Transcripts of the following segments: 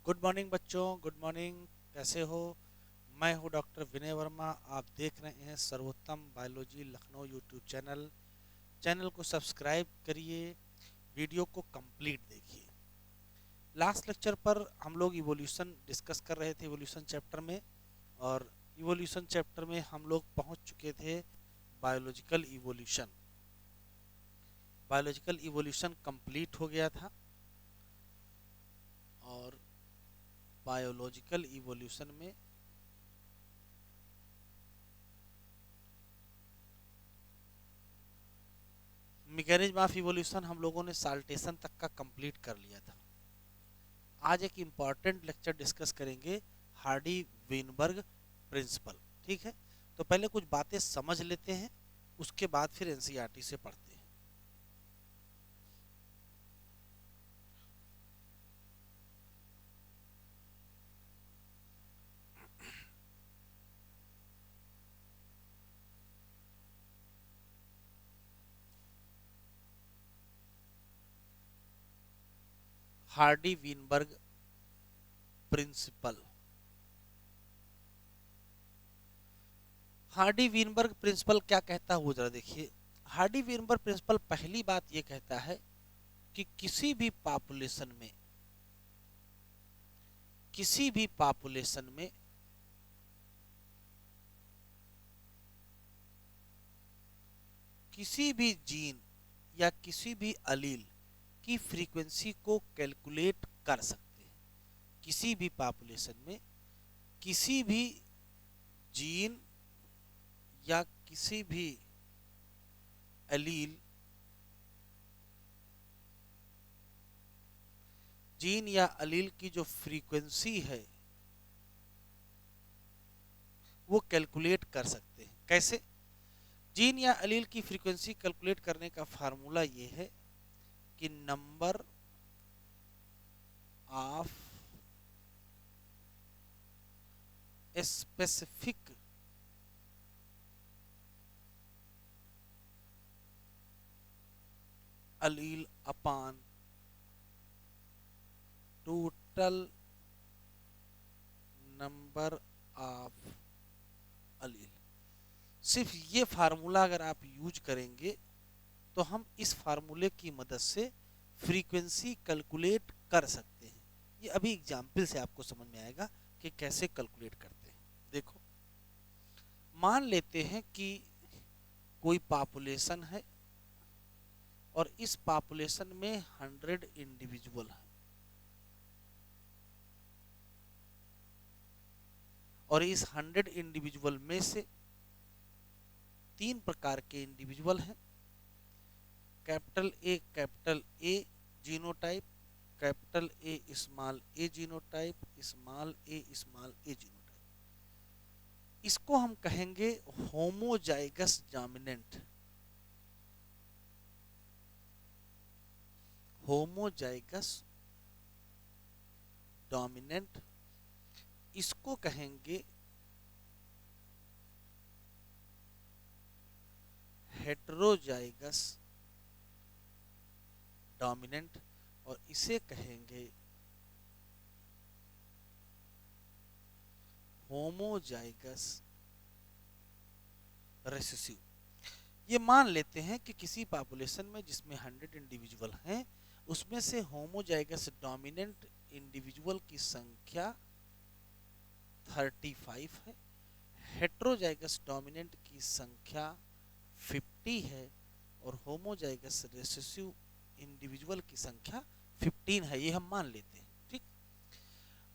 Good morning बच्चों, good morning. कैसे हो? मैं हूं डॉक्टर विनय वर्मा। आप देख रहे हैं सर्वोत्तम biology Lucknow YouTube channel. Channel को सब्सक्राइब करिए, वीडियो को कंप्लीट देखिए। लास्ट लेक्चर पर हम लोग इवोल्यूशन डिस्कस कर रहे थे इवोल्यूशन चैप्टर में, और इवोल्यूशन चैप्टर में हम लोग पहुंच चुके थे biological evolution. Biological evolution complete हो गया था, और बायोलॉजिकल इवोल्यूशन में मैकेनिज्म ऑफ इवोल्यूशन हम लोगों ने साल्टेशन तक का कंप्लीट कर लिया था। आज एक इम्पॉर्टेंट लेक्चर डिस्कस करेंगे, हार्डी वीनबर्ग प्रिंसिपल। ठीक है, तो पहले कुछ बातें समझ लेते हैं, उसके बाद फिर एनसीईआरटी से पढ़ते हैं। Hardy Weinberg principle. Hardy Weinberg principle क्या कहता है वो जरा देखिए। हार्डी वीनबर्ग प्रिंसिपल पहली बात ये कहता है कि किसी भी पॉपुलेशन में किसी भी जीन या किसी भी अलील की फ्रीक्वेंसी को कैलकुलेट कर सकते हैं। किसी भी पॉपुलेशन में किसी भी जीन या किसी भी अलील जीन या अलील की जो फ्रीक्वेंसी है वो कैलकुलेट कर सकते हैं। कैसे? जीन या अलील की फ्रीक्वेंसी कैलकुलेट करने का फार्मूला ये है कि number of specific allele upon total number of allele. सिर्फ ये फार्मूला अगर आप यूज करेंगे तो हम इस फार्मूले की मदद से फ्रीक्वेंसी कैलकुलेट कर सकते हैं। ये अभी एग्जाम्पल से आपको समझ में आएगा कि कैसे कैलकुलेट करते हैं। देखो, मान लेते हैं कि कोई पॉपुलेशन है और इस पॉपुलेशन में 100 इंडिविजुअल है, और इस 100 इंडिविजुअल में से 3 प्रकार के इंडिविजुअल हैं। Capital a genotype, capital a genotype, small a genotype. इसको हम कहेंगे होमोजाइगस डोमिनेंट। होमोजाइगस डोमिनेंट, इसको कहेंगे हेट्रोजाइगस डोमिनेंट, और इसे कहेंगे होमोजाइगस रेसेसिव। ये मान लेते हैं कि किसी पॉपुलेशन में जिसमें 100 इंडिविजुअल हैं, उसमें से होमोजाइगस डोमिनेंट इंडिविजुअल की संख्या 35 है, हेट्रोजाइगस डोमिनेंट की संख्या 50 है, और होमोजाइगस रेसेसिव इंडिविजुअल की संख्या 15 है। ये हम मान लेते हैं। ठीक,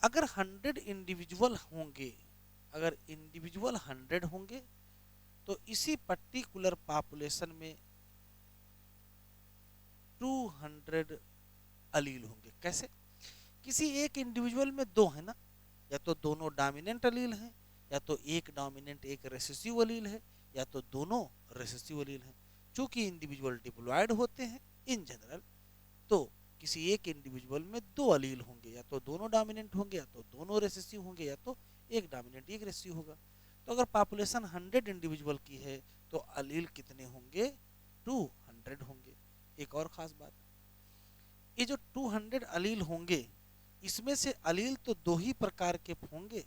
अगर 100 इंडिविजुअल होंगे, अगर इंडिविजुअल 100 होंगे, तो इसी पर्टिकुलर पॉपुलेशन में 200 अलील होंगे। कैसे? किसी एक इंडिविजुअल में दो है ना, या तो दोनों डोमिनेंट अलील हैं, या तो एक डोमिनेंट एक रेसेसिव अलील है, या तो दोनों रेसेसिव अलील हैं। चूंकि इंडिविजुअल डिप्लॉयड होते हैं इन जनरल, तो किसी एक इंडिविजुअल में दो अलील होंगे, या तो दोनों डोमिनेंट होंगे, या तो दोनों रेसेसिव होंगे, या तो एक डोमिनेंट एक रेसेसिव होगा। तो अगर पॉपुलेशन 100 इंडिविजुअल की है तो अलील कितने होंगे? 200 होंगे। एक और खास बात, ये जो 200 अलील होंगे, इसमें से अलील तो दो ही प्रकार के होंगे,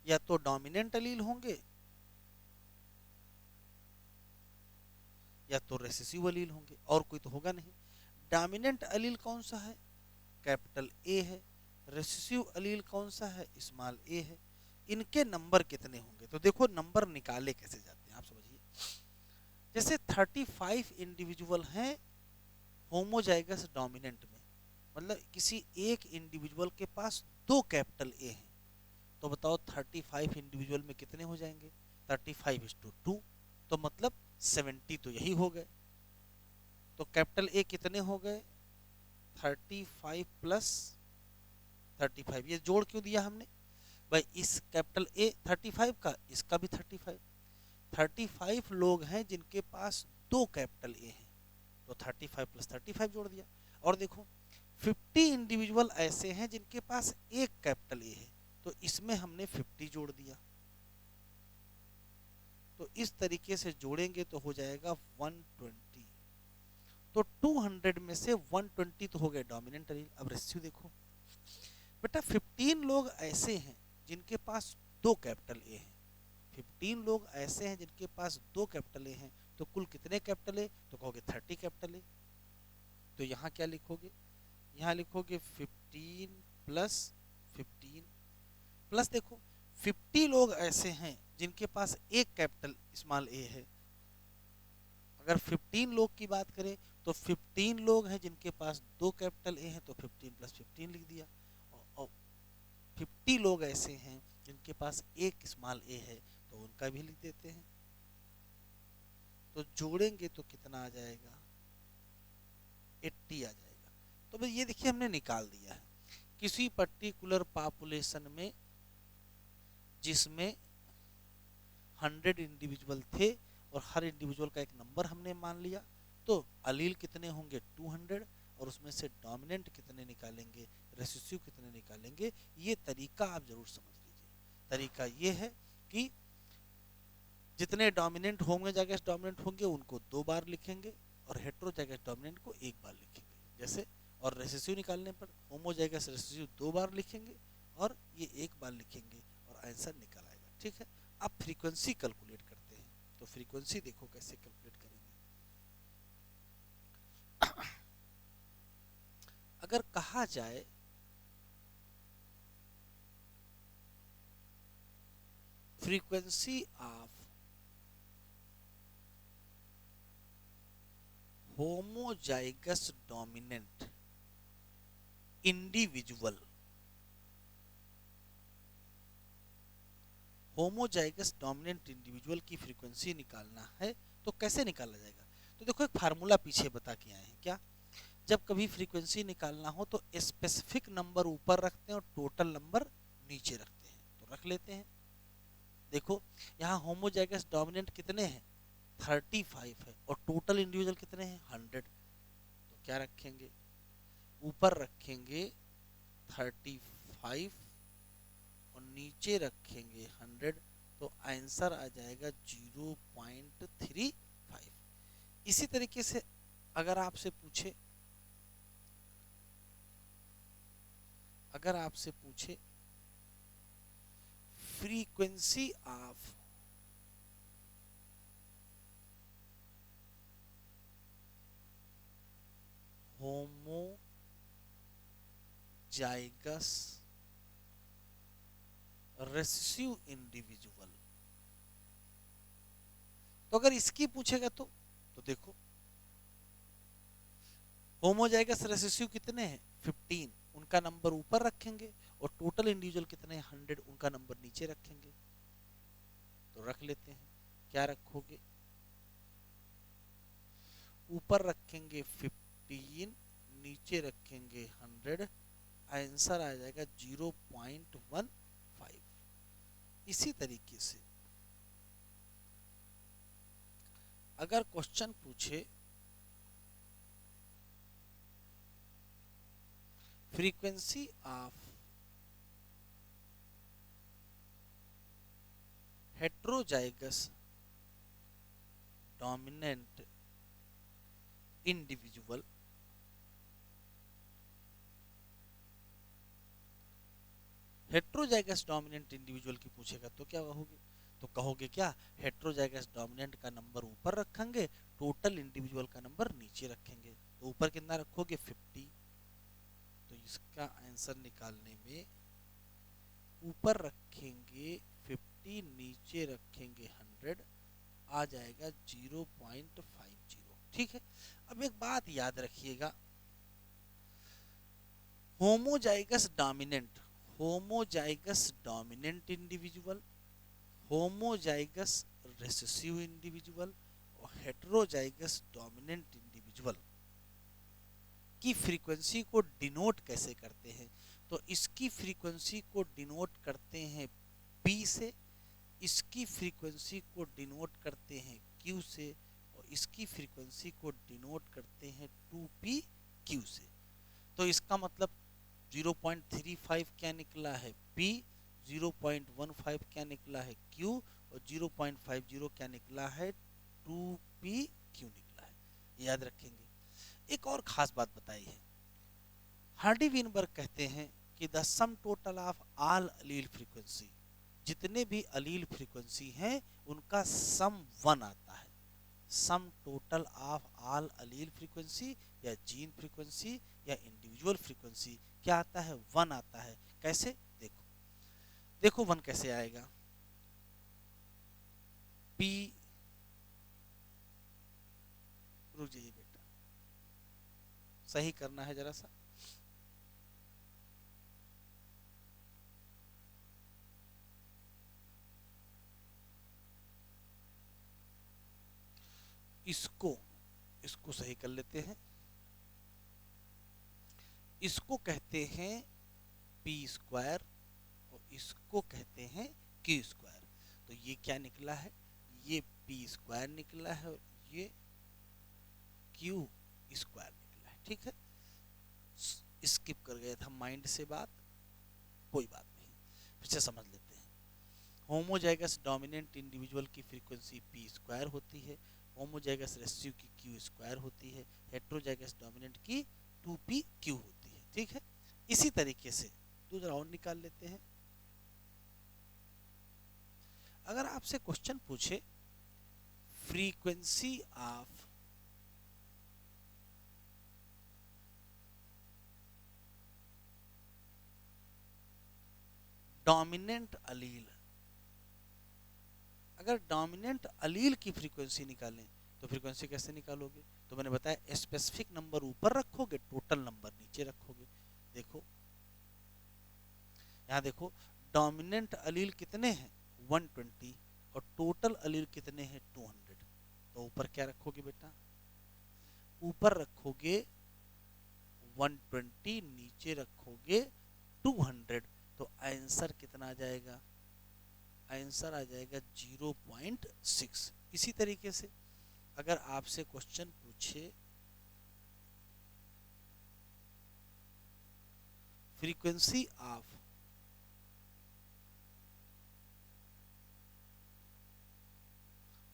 या तो डोमिनेंट अलील होंगे या तो रेसेसिव अलील होंगे, और कोई तो होगा नहीं। डोमिनेंट अलील कौन सा है? कैपिटल ए है। रेसेसिव अलील कौन सा है? स्मॉल ए है। इनके नंबर कितने होंगे? तो देखो नंबर निकाले कैसे जाते हैं आप समझिए। जैसे 35 इंडिविजुअल हैं होमोजाइगस डोमिनेंट में, मतलब किसी एक इंडिविजुअल के पास दो कैपिटल ए हैं, तो बताओ 35 इंडिविजुअल में कितने हो जाएंगे? 35:2, तो मतलब 70 तो यही हो गए। तो कैपिटल ए कितने हो गए? 35 प्लस 35। ये जोड़ क्यों दिया हमने भाई? इस कैपिटल ए 35 का, इसका भी 35। 35 लोग हैं जिनके पास दो कैपिटल ए हैं, तो 35 प्लस 35 जोड़ दिया। और देखो 50 इंडिविजुअल ऐसे हैं जिनके पास एक कैपिटल ए है, तो इसमें हमने 50 जोड़ दिया। तो इस तरीके से जोड़ेंगे तो हो जाएगा 120। तो 200 में से 120 तो हो गए डोमिनेंट अलील। अब रेशियो देखो बेटा, 15 लोग ऐसे हैं जिनके पास दो कैपिटल ए हैं। 15 लोग ऐसे हैं जिनके पास दो कैपिटल ए हैं, तो कुल कितने कैपिटल ए? तो कहोगे 30 कैपिटल ए। तो यहाँ क्या लिखोगे? यहाँ लिखोगे 15 प्लस 15 प्लस देखो 50 लोग ऐसे हैं जिनके पास एक कैपिटल स्मॉल ए है। अगर 15 लोग की बात करें तो 15 लोग हैं जिनके पास दो कैपिटल ए हैं, तो 15 प्लस 15 लिख दिया। और 50 लोग ऐसे हैं जिनके पास एक स्मॉल ए है, तो उनका भी लिख देते हैं। तो जोड़ेंगे तो कितना आ जाएगा? 80 आ जाएगा। तो भाई ये देखिए हमने निकाल दिया है। किसी पर्टिकुलर पॉपुलेशन में जिसमें 100 इंडिविजुअल थे और हर इंडिविजुअल का एक नंबर हमने मान लिया, तो अलील कितने होंगे? 200। और उसमें से डोमिनेंट कितने निकालेंगे, रेसेसिव कितने निकालेंगे, ये तरीका आप जरूर समझ लीजिए। तरीका ये है कि जितने डोमिनेंट होमोजाइगस डोमिनेंट होंगे उनको 2 बार लिखेंगे, और हेटेरोजाइगस डोमिनेंट को 1 बार लिखेंगे जैसे। और रेसेसिव निकालने पर होमोजाइगस रेसेसिव 2 बार लिखेंगे और ये 1 बार लिखेंगे, और आंसर निकल आएगा। ठीक है, अब फ्रीक्वेंसी कैलकुलेट करते हैं। तो फ्रीक्वेंसी देखो कैसे कैलकुलेट करेंगे। अगर कहा जाए frequency of homozygous dominant individual, homozygous dominant individual की फ्रीक्वेंसी निकालना है, तो कैसे निकाला जाएगा? तो देखो एक फार्मूला पीछे बता के आए हैं। क्या? जब कभी फ्रीक्वेंसी निकालना हो तो स्पेसिफिक नंबर ऊपर रखते हैं और टोटल नंबर नीचे रखते हैं। तो रख लेते हैं। देखो यहाँ होमोजाइगस डोमिनेंट कितने हैं? 35 है, और टोटल इंडिविजुअल कितने हैं? 100। तो क्या रखेंगे? ऊपर रखेंगे 35 और नीचे रखेंगे 100, तो आंसर आ जाएगा 0.35। इसी तरीके से अगर आपसे पूछे frequency of homozygous recessive individual, तो अगर इसकी पूछेगा तो देखो होमोजाइगस रेसेसिव कितने हैं? 15, उनका नंबर ऊपर रखेंगे, और टोटल इंडिविजुअल कितने हैं? 100, उनका नंबर नीचे रखेंगे। तो रख लेते हैं। क्या रखोगे? ऊपर रखेंगे 15, नीचे रखेंगे 100, आंसर आ जाएगा 0.15। इसी तरीके से अगर क्वेश्चन पूछे frequency of heterozygous dominant individual, heterozygous dominant individual की पूछेगा तो क्या कहोगे? तो कहोगे क्या, हेट्रोजाइगस डोमिनेंट का नंबर ऊपर रखेंगे, टोटल इंडिविजुअल का नंबर नीचे रखेंगे। तो ऊपर कितना रखोगे? 50। तो इसका आंसर निकालने में ऊपर रखेंगे 50, नीचे रखेंगे 100, आ जाएगा 0.50। ठीक है। अब एक बात याद रखिएगा, homozygous dominant, homozygous dominant individual, homozygous recessive individual और हेटेरोजाइगस डोमिनेंट इंडिविजुअल की फ्रीक्वेंसी को डिनोट कैसे करते हैं? तो इसकी फ्रीक्वेंसी को डिनोट करते हैं P से, इसकी फ्रीक्वेंसी को डिनोट करते हैं Q से, और इसकी फ्रीक्वेंसी को डिनोट करते हैं 2pq से। तो इसका मतलब 0.35 क्या निकला है P, 0.15 क्या निकला है Q, और 0.50 क्या निकला है 2pq निकला है। याद रखेंगे। एक और खास बात बताई है, हार्डी विनबर्ग कहते हैं कि the sum total of all allele frequency, जितने भी अलील फ्रीक्वेंसी हैं उनका सम 1 आता है। Sum total of all allele frequency या जीन फ्रीक्वेंसी या इंडिविजुअल फ्रीक्वेंसी क्या आता है? 1 आता है। कैसे? देखो देखो 1 कैसे आएगा। P, रुक जाइए बेटा, सही करना है जरा सा। इसको इसको सही कर लेते हैं। इसको कहते हैं पी स्क्वायर और इसको कहते हैं क्यू स्क्वायर। तो ये क्या निकला है? ये पी स्क्वायर निकला है और ये क्यू स्क्वायर निकला है। ठीक है, स्किप कर गए था माइंड से बात, कोई बात नहीं, फिर से समझ लेते हैं। होमोजाइगस डोमिनेंट इंडिविजुअल की फ्रीक्वेंसी पी स्क्वायर होती है, होमोजाइगस रेसिसिव की क्यू स्क्वायर होती है, हेट्रोजाइगस डोमिनेंट की 2pq होती है। ठीक है, इसी तरीके से दूसरा और निकाल लेते हैं। अगर आपसे क्वेश्चन पूछे फ्रीक्वेंसी ऑफ डोमिनेंट अलील, अगर डोमिनेंट अलील की फ्रीक्वेंसी निकालें तो फ्रीक्वेंसी कैसे निकालोगे? तो मैंने बताया स्पेसिफिक नंबर ऊपर रखोगे, टोटल नंबर नीचे रखोगे। देखो यहाँ देखो, डोमिनेंट अलील कितने हैं? 120, और टोटल अलील कितने हैं? 200। तो ऊपर क्या रखोगे बेटा? ऊपर रखोगे 120, नीचे रखोगे 200। तो आंसर कितना आ जाएगा? आंसर आ जाएगा 0.6। इसी तरीके से अगर आपसे क्वेश्चन पूछे फ्रीक्वेंसी ऑफ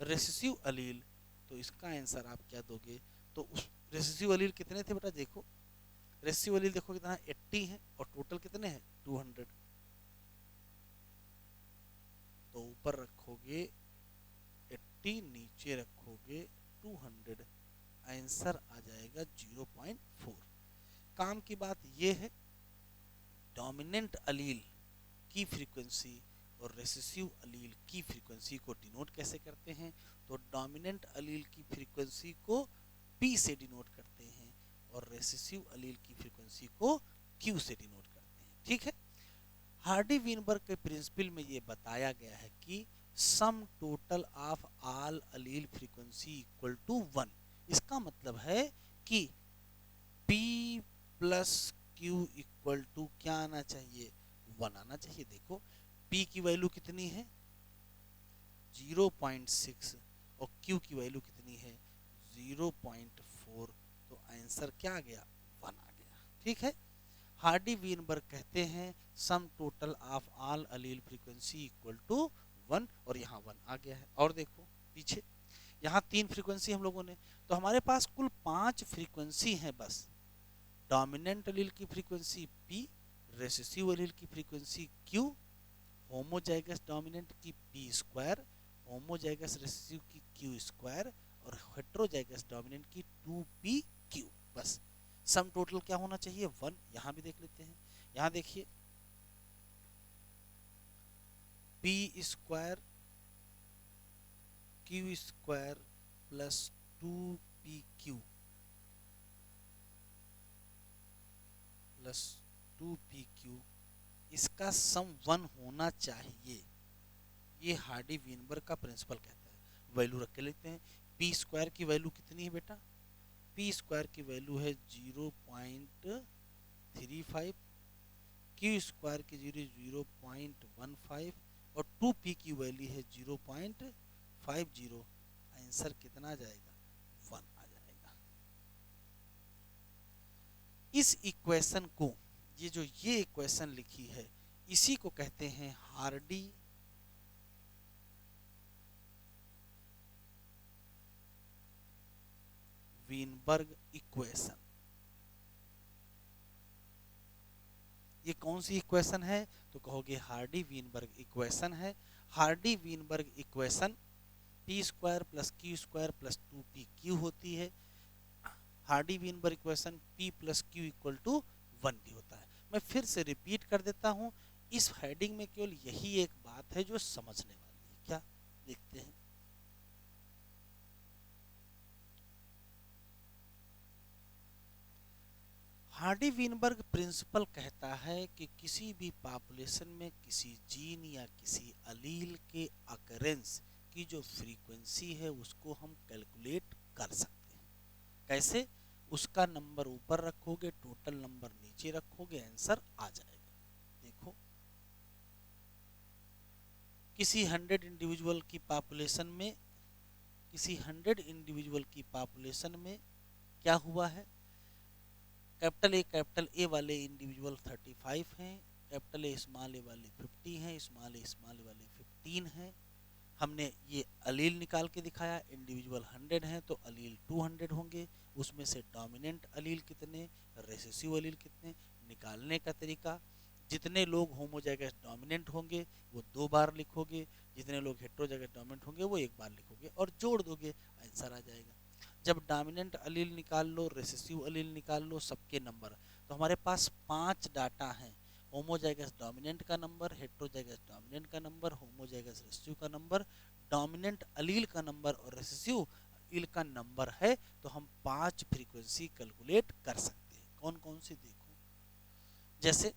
रेसेसिव अलील, तो इसका आंसर आप क्या दोगे? तो उस रेसेसिव अलील कितने थे बेटा? देखो रेसेसिव अलील देखो कितना 80 है और टोटल कितने हैं? 200। तो ऊपर रखोगे 80, नीचे रखोगे 200, आंसर आ जाएगा 0.4। काम की बात यह है, डोमिनेंट अलील की फ्रीक्वेंसी और रेसेसिव अलील की फ्रीक्वेंसी को डिनोट कैसे करते हैं? तो डोमिनेंट अलील की फ्रीक्वेंसी को P से डिनोट करते हैं और रेसेसिव अलील की फ्रीक्वेंसी को Q से डिनोट करते हैं। ठीक है, हार्डी विनबर्ग के प्रिंसिपल में ये बताया गया है कि sum total of all allele frequency equal to 1। इसका मतलब है कि P plus Q equal to क्या आना चाहिए? 1 आना चाहिए। देखो P की वैल्यू कितनी है? 0.6 और Q की वैल्यू कितनी है? 0.4। तो आंसर क्या आ गया? 1 आ गया। ठीक है, हार्डी विनबर्ग कहते हैं sum total of all allele frequency equal to 1, और यहाँ 1 आ गया है। और देखो पीछे यहाँ 3 फ्रीक्वेंसी हम लोगों ने, तो हमारे पास कुल 5 फ्रीक्वेंसी हैं बस। डोमिनेंट अलील की फ्रीक्वेंसी P, रेसेसिव एलील की फ्रीक्वेंसी Q, होमोजाइगस डोमिनेंट की P स्क्वायर, होमोजाइगस रेसेसिव की Q स्क्वायर और हेट्रोजाइगस डोमिनेंट की 2PQ। बस सम टोटल क्या होना चाहिए 1। यहां भी देख लेते हैं, यहां देखिए P square Q square plus 2PQ plus 2PQ, इसका सम 1 होना चाहिए। ये हार्डी वीनबर्ग का प्रिंसिपल कहता है। वैल्यू रख के लेते हैं। पी स्क्वायर की वैल्यू कितनी है बेटा? पी स्क्वायर की वैल्यू है 0.35, क्यू स्क्वायर की 0.15 और 2p की वैल्यू है 0.50। आंसर कितना आ जाएगा? 1 आ जाएगा। इस इक्वेशन को, ये इक्वेशन लिखी है, इसी को कहते हैं हार्डी वीनबर्ग इक्वेशन। ये कौन सी इक्वेशन है? तो कहोगे हार्डी वीनबर्ग इक्वेशन है। Hardy Weinberg equation P square plus Q square plus 2pq होती है। Hardy Weinberg equation p plus Q equal to 1 भी होता है। मैं फिर से रिपीट कर देता हूं, इस हेडिंग में केवल यही एक बात है जो समझने वाली है। क्या? देखते हैं। हार्डी वीनबर्ग प्रिंसिपल कहता है कि किसी भी पॉपुलेशन में किसी जीन या किसी अलील के अकरेंस की जो फ्रीक्वेंसी है उसको हम कैलकुलेट कर सकते हैं। कैसे? उसका नंबर ऊपर रखोगे, टोटल नंबर नीचे रखोगे, आंसर आ जाएगा। देखो, किसी 100 इंडिविजुअल की पॉपुलेशन में क्या हुआ है? कैपिटल ए वाले इंडिविजुअल 35 हैं, कैपिटल ए स्मॉल ए वाले 50 हैं, स्मॉल ए वाले 15 हैं। हमने ये अलील निकाल के दिखाया। इंडिविजुअल 100 हैं तो अलील 200 होंगे। उसमें से डोमिनेंट अलील कितने, रेसेसिव अलील कितने, निकालने का तरीका, जितने लोग होमोजाइगस डोमिनेंट होंगे वो 2 बार लिखोगे, जितने लोग हेट्रोजाइगस डोमिनेंट होंगे वो 1 बार लिखोगे और जोड़ दोगे, आंसर आ जाएगा। जब डोमिनेंट अलील निकाल लो, रेसेसिव अलील निकाल लो, सबके नंबर, तो हमारे पास 5 डाटा हैं। होमोजाइगस डोमिनेंट का नंबर, हेट्रोजाइगस डोमिनेंट का नंबर, होमोजाइगस रेसेसिव का नंबर, डोमिनेंट अलील का नंबर और रेसेसिव अलील का नंबर है। तो हम 5 फ्रीक्वेंसी कैलकुलेट कर सकते हैं। कौन कौन सी? देखो, जैसे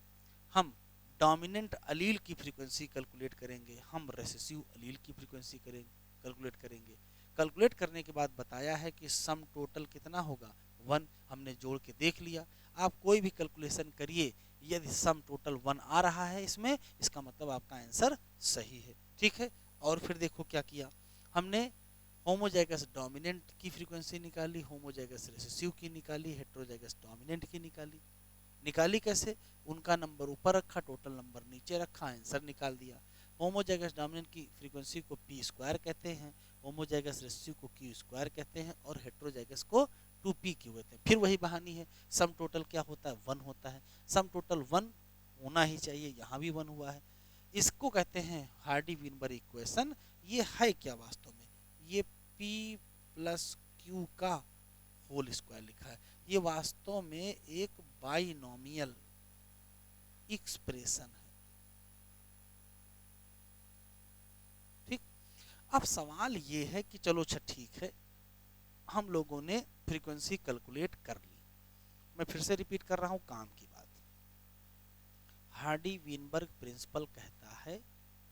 हम डोमिनेंट अलील की फ्रीक्वेंसी कैलकुलेट करेंगे, हम रेसेसिव अलील की फ्रीक्वेंसी कैलकुलेट करेंगे। कैलकुलेट करने के बाद बताया है कि सम टोटल कितना होगा 1। हमने जोड़ के देख लिया। आप कोई भी कैलकुलेशन करिए, यदि सम टोटल 1 आ रहा है इसमें, इसका मतलब आपका आंसर सही है। ठीक है। और फिर देखो क्या किया हमने, होमोजाइगस डोमिनेंट की फ्रीक्वेंसी निकाली, होमोजाइगस रेसेसिव की निकाली, हेट्रोजाइगस डोमिनेंट की निकाली कैसे? उनका नंबर ऊपर रखा, टोटल नंबर नीचे रखा, आंसर निकाल दिया। होमोजाइगस डोमिनेंट की फ्रीक्वेंसी को पी स्क्वायर कहते हैं, होमोजाइगस रेसेसिव को क्यू स्क्वायर कहते हैं और हेट्रोजाइगस को 2pq कहते हैं। फिर वही बहानी है, सम टोटल क्या होता है? 1 होता है। सम टोटल 1 होना ही चाहिए, यहाँ भी 1 हुआ है। इसको कहते हैं हार्डी वीनबर्ग इक्वेशन। ये है क्या वास्तव में? ये p प्लस क्यू का होल स्क्वायर लिखा है। ये वास्तव में एक बाइनोमियल एक्सप्रेशन है। ठीक। अब सवाल ये है कि चलो अच्छा ठीक है, हम लोगों ने फ्रीक्वेंसी कैलकुलेट कर ली। मैं फिर से रिपीट कर रहा हूं काम की बात। हार्डी वीनबर्ग प्रिंसिपल कहता है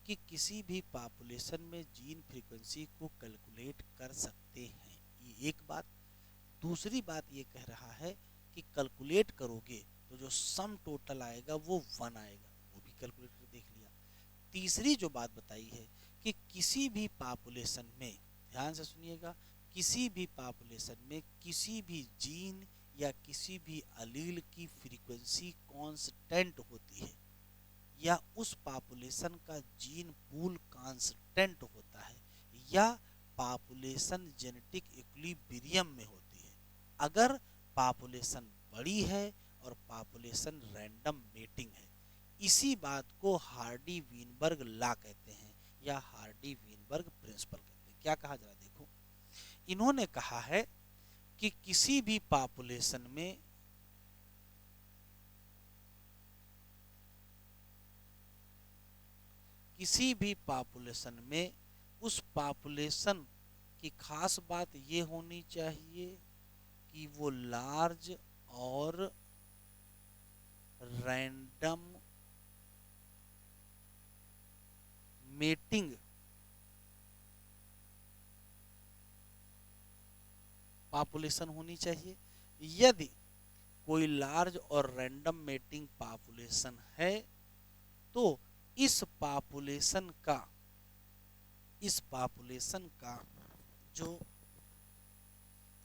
कि किसी भी पॉपुलेशन में जीन फ्रीक्वेंसी को कैलकुलेट कर सकते हैं, ये एक बात। दूसरी बात ये कह रहा है कि कैलकुलेट करोगे तो जो सम टोटल आएगा वो 1 आएगा, वो भी कैलकुलेट कर देख लिया। तीसरी जो बात बताई है कि किसी भी पॉपुलेशन में, ध्यान से सुनिएगा, किसी भी पॉपुलेशन में किसी भी जीन या किसी भी अलील की फ्रीक्वेंसी कांस्टेंट होती है या उस पॉपुलेशन का जीन पूल कांस्टेंट होता है या पॉपुलेशन जेनेटिक इक्विलिब्रियम में होती है। अगर पॉपुलेशन बड़ी है और पॉपुलेशन रैंडम मेटिंग है, इसी बात को हार्डी वीनबर्ग लॉ कहते हैं या हार्डी वीनबर्ग प्रिंसिपल कहते हैं। क्या कहा जरा देखो, इन्होंने कहा है कि किसी भी पॉपुलेशन में उस पॉपुलेशन की खास बात ये होनी चाहिए कि वो लार्ज और रैंडम मेटिंग पॉपुलेशन होनी चाहिए। यदि कोई लार्ज और रैंडम मेटिंग पॉपुलेशन है तो इस पॉपुलेशन का जो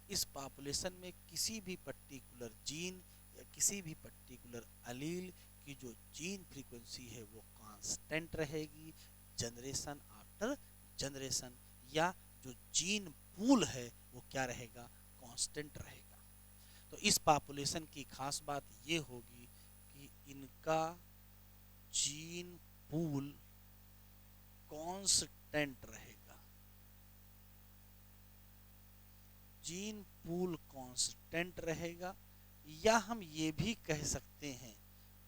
इस पॉपुलेशन में किसी भी पर्टिकुलर जीन या किसी भी पर्टिकुलर अलील की जो जीन फ्रीक्वेंसी है वो कांस्टेंट रहेगी जनरेशन आफ्टर जनरेशन, या जो जीन पूल है वो क्या रहेगा, कांस्टेंट रहेगा। तो इस पॉपुलेशन की खास बात ये होगी कि इनका जीन पूल कांस्टेंट रहेगा, जीन पूल कांस्टेंट रहेगा। या हम ये भी कह सकते हैं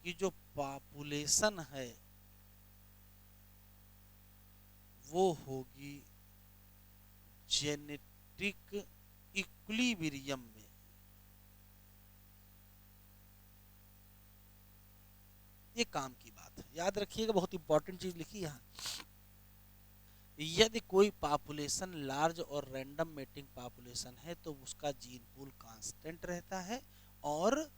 कि जो पॉपुलेशन है वो होगी जेनेटिक इक्विलिब्रियम में। ये काम की बात है, याद रखिएगा, बहुत इंपॉर्टेंट चीज लिखी यहाँ। यदि कोई पॉपुलेशन लार्ज और रैंडम मेटिंग पॉपुलेशन है तो उसका जीन पूल कांस्टेंट रहता है, और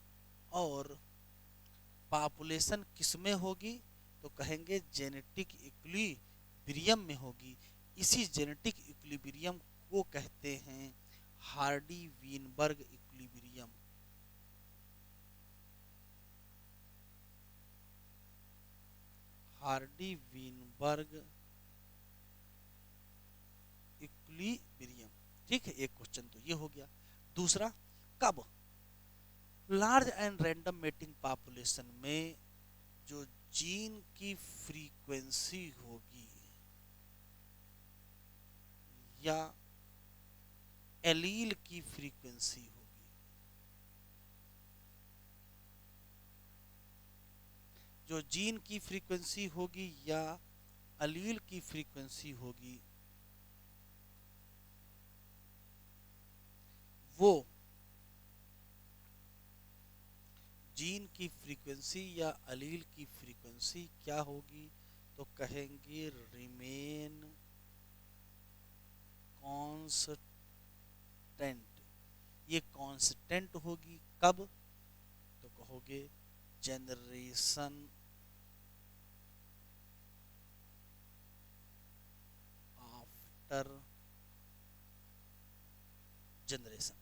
पॉपुलेशन किस में होगी तो कहेंगे जेनेटिक इक्विलिब्रियम में होगी। इसी जेनेटिक इक्विलिब्रियम को कहते हैं Hardy Weinberg equilibrium. Hardy Weinberg equilibrium. ठीक है, एक क्वेश्चन तो ये हो गया। दूसरा, कब large and random mating population में जो जीन की फ्रीक्वेंसी होगी या एलील की फ्रीक्वेंसी होगी, जो जीन की फ्रीक्वेंसी होगी या अलील की फ्रीक्वेंसी होगी, वो जीन की फ्रीक्वेंसी या अलील की फ्रीक्वेंसी क्या होगी तो कहेंगे रिमेन कांस्टेंट। ये कांस्टेंट होगी कब तो कहोगे जनरेशन आफ्टर जनरेशन।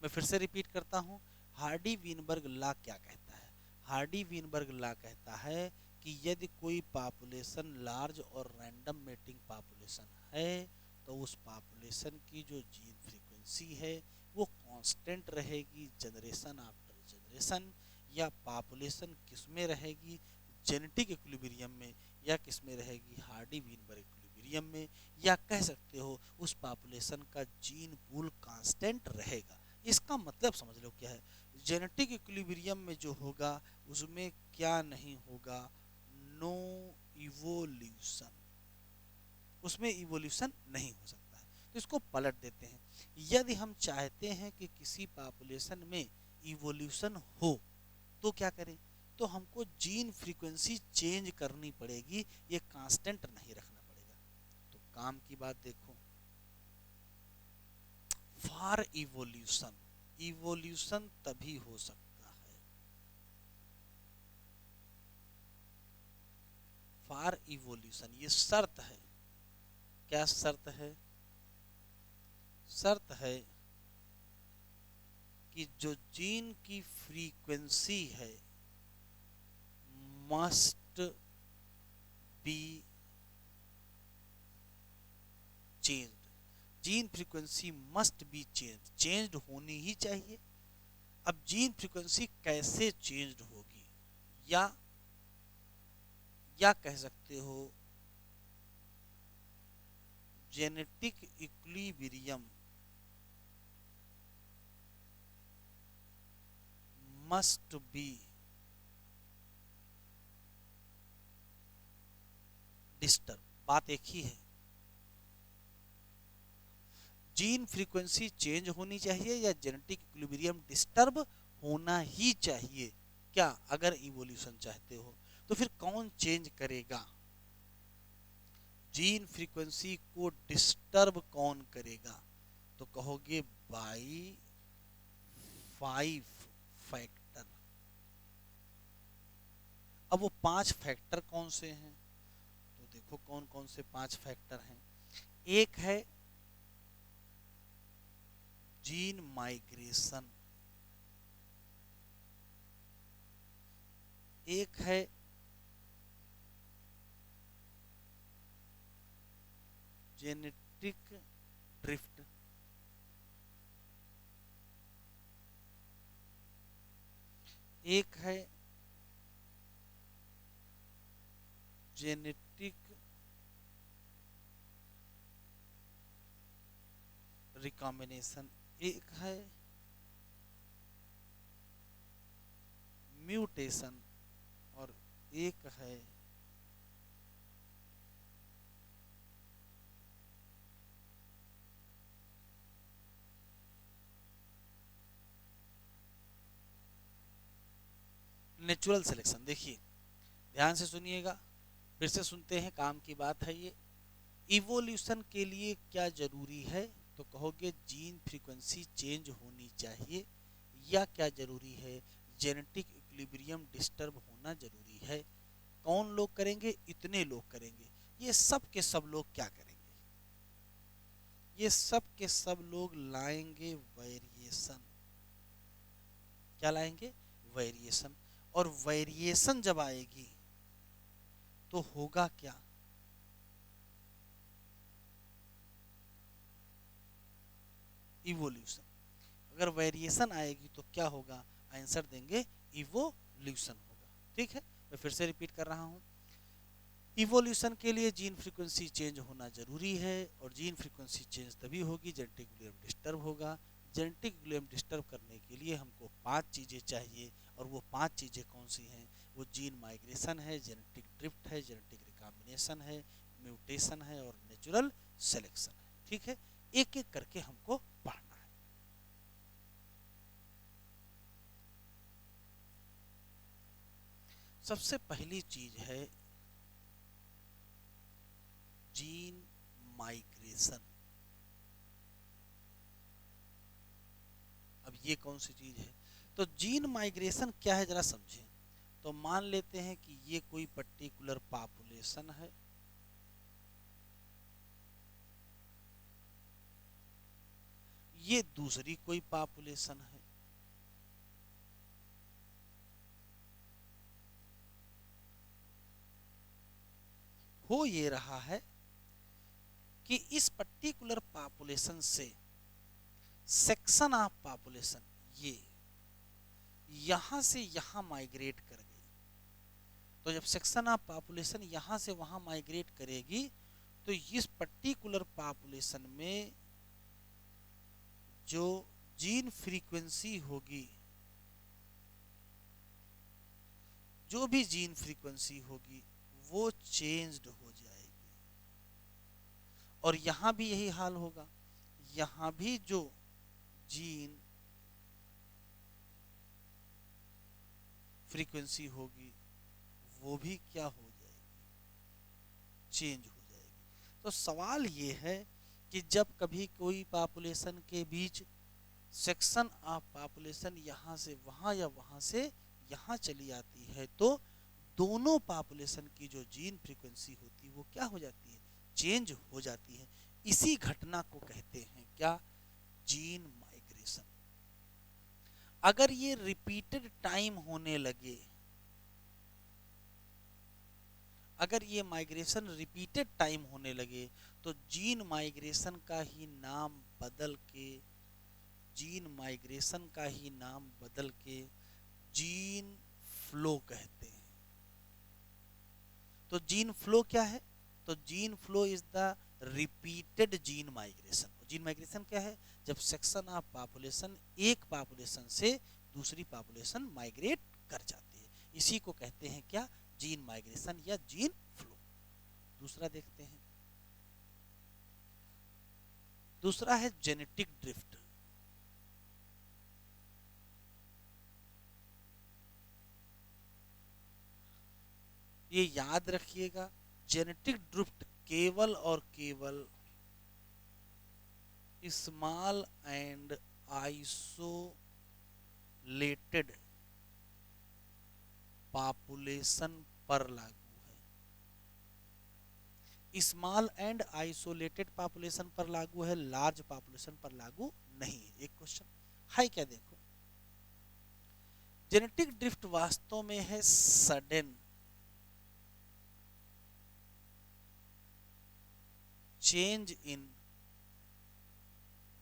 मैं फिर से रिपीट करता हूं, हार्डी वीनबर्ग लॉ क्या कहता है। हार्डी वीनबर्ग लॉ कहता है कि यदि कोई पॉपुलेशन लार्ज और रैंडम मेटिंग पॉपुलेशन है तो उस पॉपुलेशन की जो जीन फ्रीक्वेंसी है वो कांस्टेंट रहेगी जनरेशन आफ्टर जनरेशन। या पॉपुलेशन किस में रहेगी, जेनेटिक इक्विलिब्रियम में, या किस में रहेगी, हार्डी वीनबर्ग इक्विलिब्रियम में। या कह सकते हो उस पॉपुलेशन का जीन पूल कांस्टेंट रहेगा। इसका मतलब समझ लो क्या है, जेनेटिक इक्विलिब्रियम में जो होगा उसमें क्या नहीं होगा, नो इवोल्यूशन, उसमें इवोल्यूशन नहीं हो सकता है। तो इसको पलट देते हैं, यदि हम चाहते हैं कि किसी पॉपुलेशन में इवोल्यूशन हो तो क्या करें, तो हमको जीन फ्रीक्वेंसी चेंज करनी पड़ेगी, ये कांस्टेंट नहीं रखना पड़ेगा। तो काम की बात देखो, फॉर इवोल्यूशन, इवोल्यूशन तभी हो सकता है, फॉर इवोल्यूशन ये शर्त है। क्या शर्त है, शर्त है कि जो जीन की फ्रीक्वेंसी है must be changed, gene frequency must be changed होनी ही चाहिए। अब जीन फ्रीक्वेंसी कैसे चेंज्ड होगी, या या कह सकते हो genetic equilibrium must be disturb. बात एक ही है, जीन फ्रीक्वेंसी चेंज होनी चाहिए या जेनेटिक इक्विलिब्रियम डिस्टर्ब होना ही चाहिए। क्या अगर इवोल्यूशन चाहते हो तो फिर कौन चेंज करेगा? जीन फ्रीक्वेंसी को डिस्टर्ब कौन करेगा? तो कहोगे बाई 5 फैक्टर। अब वो 5 फैक्टर कौन से हैं? तो देखो कौन कौन से 5 फैक्टर हैं। एक है जीन माइग्रेशन, एक है जेनेटिक ड्रिफ्ट, एक है जेनेटिक रिकॉम्बिनेशन, एक है म्यूटेशन और एक है नेचुरल सिलेक्शन। देखिए ध्यान से सुनिएगा, फिर से सुनते हैं, काम की बात है ये। इवोल्यूशन के लिए क्या जरूरी है? तो कहोगे जीन फ्रीक्वेंसी चेंज होनी चाहिए, या क्या जरूरी है? जेनेटिक इक्विलिब्रियम डिस्टर्ब होना जरूरी है। कौन लोग करेंगे? इतने लोग करेंगे। ये सब के सब लोग क्या करेंगे? ये सब के सब लोग लाएंगे वेरिएशन। क्या लाएंगे? वेरिएशन। और वेरिएशन जब आएगी तो होगा क्या? इवोल्यूशन। अगर वेरिएशन आएगी तो क्या होगा? आंसर देंगे इवोल्यूशन होगा। ठीक है, मैं फिर से रिपीट कर रहा हूं। इवोल्यूशन के लिए जीन फ्रीक्वेंसी चेंज होना जरूरी है, और जीन फ्रीक्वेंसी चेंज तभी होगी जेनेटिक इक्विलिब्रियम डिस्टर्ब होगा। जेनेटिक इक्विलिब्रियम डिस्टर्ब करने के लिए हमको 5 चीजें चाहिए, और वो 5 चीजें कौन सी हैं? वो जीन माइग्रेशन है, जेनेटिक ड्रिफ्ट है, जेनेटिक रिकॉम्बिनेशन है, म्यूटेशन है और नेचुरल सिलेक्शन है। ठीक है, एक एक करके हमको पढ़ना है। सबसे पहली चीज है जीन माइग्रेशन। अब ये कौन सी चीज है? तो जीन माइग्रेशन क्या है जरा समझें। तो मान लेते हैं कि ये कोई पर्टिकुलर पॉपुलेशन है, ये दूसरी कोई पॉपुलेशन है, हो ये रहा है कि इस पर्टिकुलर पॉपुलेशन से सेक्शन ऑफ पॉपुलेशन ये यहां से यहां माइग्रेट कर गई। तो जब सेक्शन ऑफ पॉपुलेशन यहां से वहां माइग्रेट करेगी तो इस पर्टिकुलर पॉपुलेशन में जो जीन फ्रीक्वेंसी होगी, जो भी जीन फ्रीक्वेंसी होगी वो चेंज्ड हो जाएगी। और यहां भी यही हाल होगा, यहां भी जो जीन फ्रीक्वेंसी होगी वो भी क्या हो जाएगी? चेंज हो जाएगी। तो सवाल ये है कि जब कभी कोई पॉपुलेशन के बीच सेक्शन ऑफ पॉपुलेशन यहां से वहां या वहां से यहां चली आती है तो दोनों पॉपुलेशन की जो जीन फ्रीक्वेंसी होती है वो क्या हो जाती है? चेंज हो जाती है। इसी घटना को कहते हैं क्या? Gene migration. अगर ये रिपीटेड टाइम होने लगे, अगर ये माइग्रेशन रिपीटेड टाइम होने लगे तो जीन माइग्रेशन का ही नाम बदल के, जीन माइग्रेशन का ही नाम बदल के जीन फ्लो कहते हैं। तो जीन फ्लो क्या है? तो gene flow is the repeated gene migration. Gene migration क्या है? जब सेक्शन ऑफ पॉपुलेशन एक पॉपुलेशन से दूसरी पॉपुलेशन माइग्रेट कर जाती है, इसी को कहते हैं क्या? जीन माइग्रेशन या जीन फ्लो। दूसरा देखते हैं, दूसरा है जेनेटिक ड्रिफ्ट। ये याद रखिएगा, जेनेटिक ड्रिफ्ट केवल और केवल स्मॉल एंड आइसोलेटेड पॉपुलेशन पर लागू है। स्मॉल एंड आइसोलेटेड पॉपुलेशन पर लागू है, लार्ज पॉपुलेशन पर लागू नहीं है। एक क्वेश्चन है क्या? देखो, जेनेटिक ड्रिफ्ट वास्तव में है sudden change in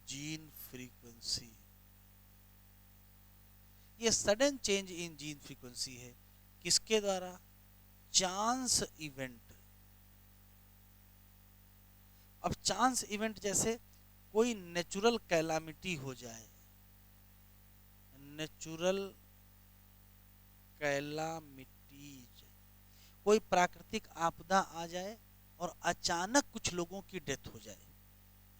gene frequency. ये sudden change in gene frequency है, किसके द्वारा? Chance event. अब चांस इवेंट जैसे कोई नेचुरल कैलामिटी हो जाए, नेचुरल कैलामिटीज, कोई प्राकृतिक आपदा आ जाए और अचानक कुछ लोगों की डेथ हो जाए,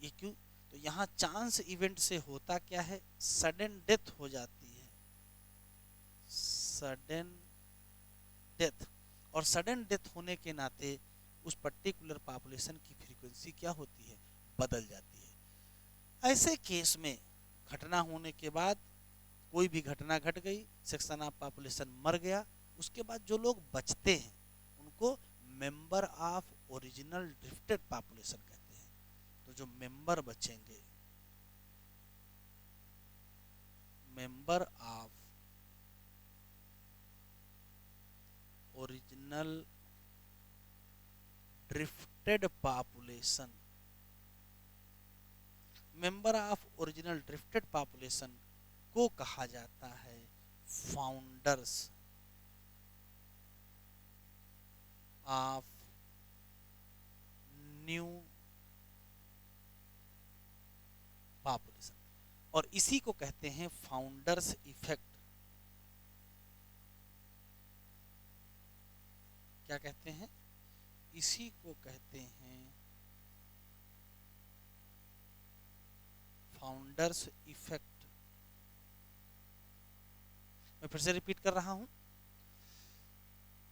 ये क्यों? तो यहाँ चांस इवेंट से होता क्या है? सडन डेथ हो जाती है, सडन डेथ। और सडन डेथ होने के नाते उस पर्टिकुलर पॉपुलेशन की फ्रीक्वेंसी क्या होती है? बदल जाती है। ऐसे केस में घटना होने के बाद, कोई भी घटना घट गई, सेक्शन ऑफ पॉपुलेशन मर गया, उसके बाद जो लोग बचते हैं उनको member of original drifted population कहते हैं। तो जो मेंबर बचेंगे, member of original drifted population, member of original drifted population को कहा जाता है फाउंडर्स ऑफ न्यू पॉपुलेशन, और इसी को कहते हैं फाउंडर्स इफेक्ट। क्या कहते हैं? इसी को कहते हैं फाउंडर्स इफेक्ट। मैं फिर से रिपीट कर रहा हूं,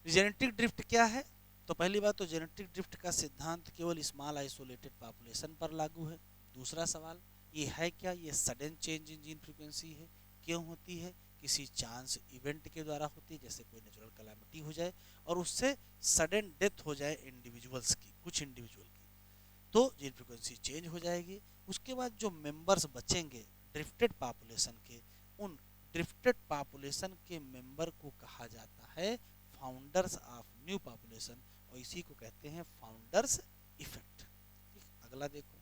जेनेटिक ड्रिफ्ट क्या है? तो पहली बात तो जेनेटिक ड्रिफ्ट का सिद्धांत केवल स्मॉल आइसोलेटेड पॉपुलेशन पर लागू है। दूसरा सवाल ये है क्या? ये sudden change in gene frequency है। क्यों होती है? किसी चांस इवेंट के द्वारा होती है, जैसे कोई नेचुरल कैलामिटी हो जाए और उससे सडन डेथ हो जाए इंडिविजुअल्स की, कुछ इंडिविजुअल की, तो जीन फ्रीक्वेंसी चेंज हो जाएगी। उसके बाद जो मेंबर्स बचेंगे ड्रिफ्टेड पॉपुलेशन के, उन ड्रिफ्टेड पॉपुलेशन के मेंबर को कहा जाता है फाउंडर्स ऑफ न्यू पॉपुलेशन, और इसी को कहते हैं फाउंडर्स इफेक्ट। अगला देखो,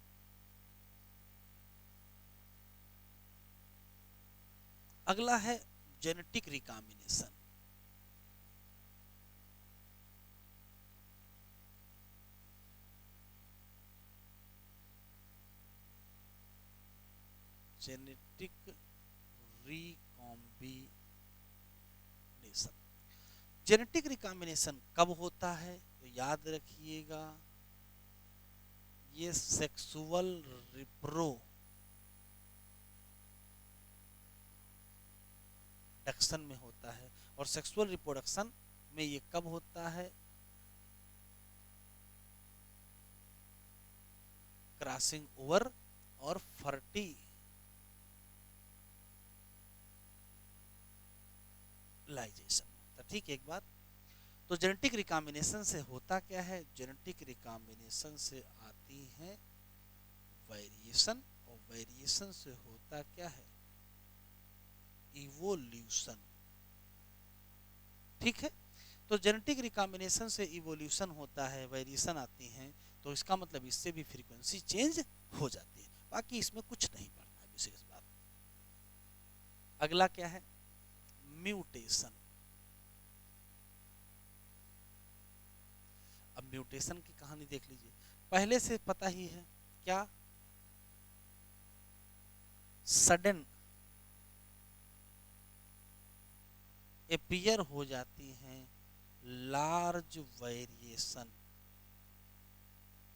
अगला है genetic recombination. Genetic recombination, genetic recombination कब होता है? तो याद रखिएगा, ये सेक्सुअल रिप्रोडक्शन में होता है। और सेक्सुअल रिप्रोडक्शन में ये कब होता है? क्रॉसिंग ओवर और फर्टिलाइजेशन। तो ठीक एक बात, तो जेनेटिक रिकॉम्बिनेशन से होता क्या है? जेनेटिक रिकॉम्बिनेशन से आती है वेरिएशन, और वेरिएशन से होता क्या है? इवोल्यूशन। ठीक है, तो जेनेटिक रिकॉम्बिनेशन से इवोल्यूशन होता है, वेरिएशन आती हैं, तो इसका मतलब इससे भी फ्रीक्वेंसी चेंज हो जाती है। बाकी इसमें कुछ नहीं पड़ना है विशेष बात। अगला क्या है? म्यूटेशन। अब म्यूटेशन की कहानी देख लीजिए, पहले से पता ही है क्या, सडन अपीयर हो जाती हैं लार्ज वेरिएशन,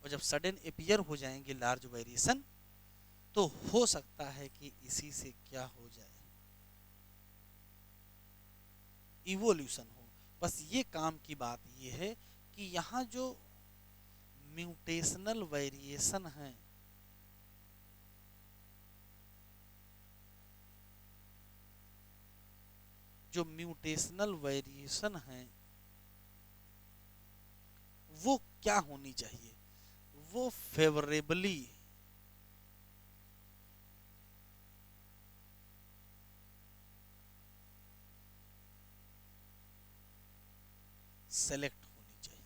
और जब सडन अपीयर हो जाएंगे लार्ज वेरिएशन तो हो सकता है कि इसी से क्या हो जाए, इवोल्यूशन हो। बस ये काम की बात ये है कि यहाँ जो म्यूटेशनल वेरिएशन है, जो म्यूटेशनल वेरिएशन है वो क्या होनी चाहिए, वो फेवरेबली सेलेक्ट होनी चाहिए।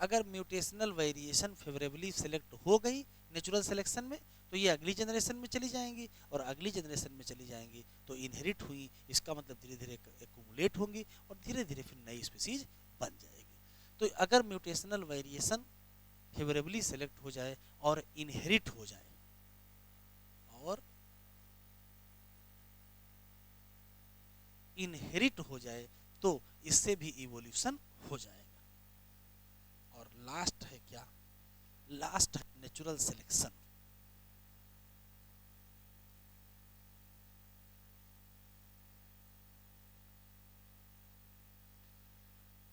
अगर म्यूटेशनल वेरिएशन फेवरेबली सेलेक्ट हो गई नेचुरल सिलेक्शन में तो ये अगली जनरेशन में चली जाएंगी, और अगली जनरेशन में चली जाएंगी तो इनहेरिट हुई, इसका मतलब धीरे धीरे एक्यूमुलेट होंगी और धीरे धीरे फिर नई स्पीसीज बन जाएगी। तो अगर म्यूटेशनल वेरिएशन फेवरेबली सेलेक्ट हो जाए और इनहेरिट हो जाए, और इनहेरिट हो जाए तो इससे भी इवोल्यूशन हो जाएगा। और लास्ट है क्या, लास्ट है नेचुरल सिलेक्शन।